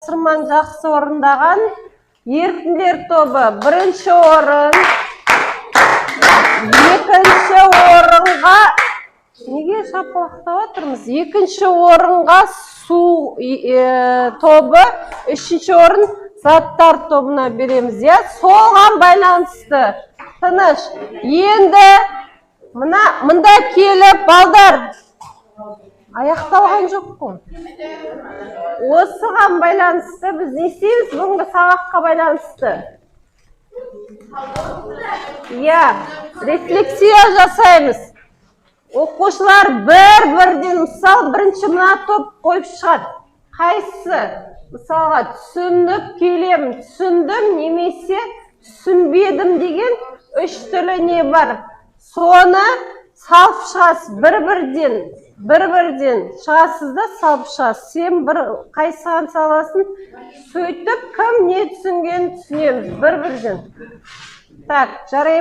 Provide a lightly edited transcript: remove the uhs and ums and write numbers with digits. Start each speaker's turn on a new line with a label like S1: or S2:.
S1: Тапсырманы жақсы орындаған еріктілер тобы бірінші орын, екінші орынға неге шапалақтап отырмыз? Екінші орынға су тобы, үшінші орын заттар тобына береміз. Соған байланысты. Тыныш. Енді мында келіп балдар аяқталған жоқ қой. Осыған байланысты біз не істейміз? Бүгінгі сабаққа байланысты. Рефлексия жасаймыз. Оқушылар бір-бірден, мысал, бірінші мына топ қойып шығады. Қайсы? Мысалға, түсініп келемін, түсіндім, немесе түсінбедім деген үш түрлі не бар. Соны салып шығасыз, бір-бірден шығасыз да салып шығасыз. Сен қайсыған саласын, сөйтіп кім не түсінген түсінеміз, бір-бірден. Так, жарайым.